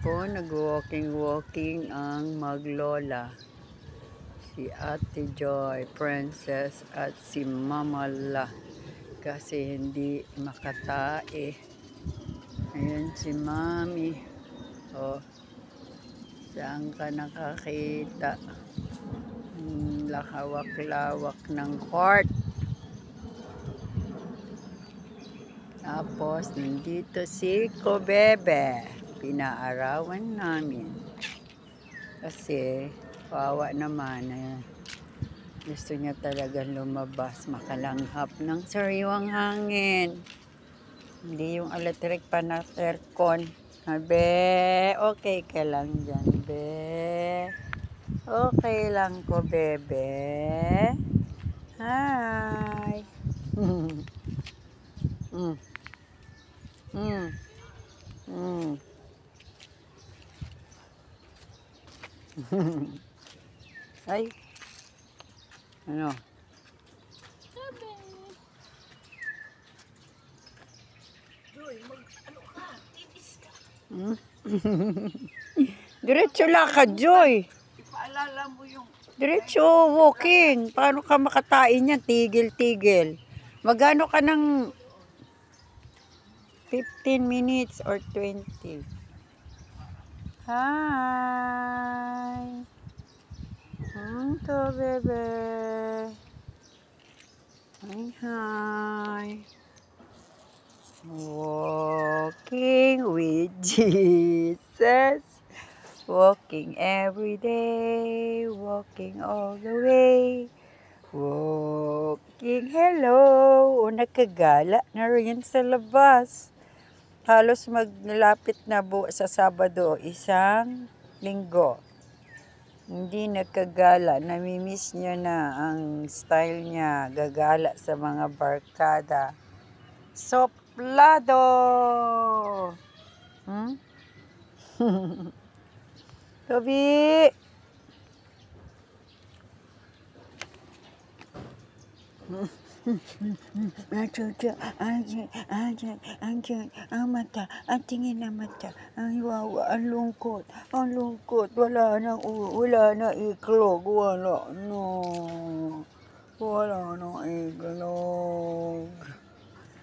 po, nag-walking-walking ang maglola. Si Ate Joy, Princess, at si Mama La. Kasi hindi makatae. Ayan si Mami. O, saan ka nakakita? Lakawak-lawak ng court. Tapos, nandito si Kobebe. Pinaarawan namin. Kasi, kawawa naman. Gusto niya talagang lumabas, makalanghap ng sariwang hangin. Hindi yung electric pan at aircon. Be, okay ka lang dyan, be. Okay lang ko, bebe. Hi. mm. Mm. Mm. Ay. Ano? Joy, ano ka? Tibis ka. Diretso lakad, Joy. Ipaalala mo yung... Diretso walking. Paano ka makatain niyan? Tigil-tigil. Magano ka ng 15 minutes or 20? Hi. Ito, bebe. Hi. Walking with Jesus. Walking every day. Walking all the way. Walking, hello. O, nakagala na rin sa labas. Halos maglapit na sa Sabado, isang linggo. Hindi nakagala. Namimiss niya na ang style niya. Gagala sa mga barkada. Soplado! Gabi! Ang mata, ang tingin na mata, ang wawa, ang lungkot, wala na iklog, wala na iklog.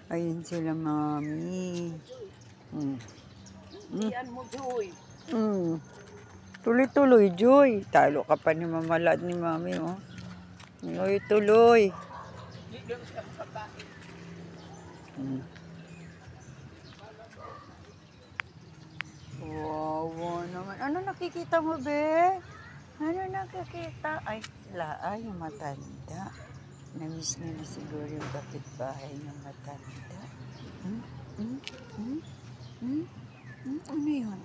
Ayun sila, Mami. Iyan mo, Joy. Tuloy-tuloy, Joy. Talo ka pa ni Mama ni Mami, oh. Tuloy-tuloy. Hindi doon siya makakain. Wow, naman. Ano nakikita mo, be? Ano nakikita? Ay, yung matanda. Namiss niya na siguro yung kapitbahay ng matanda. Ano yun?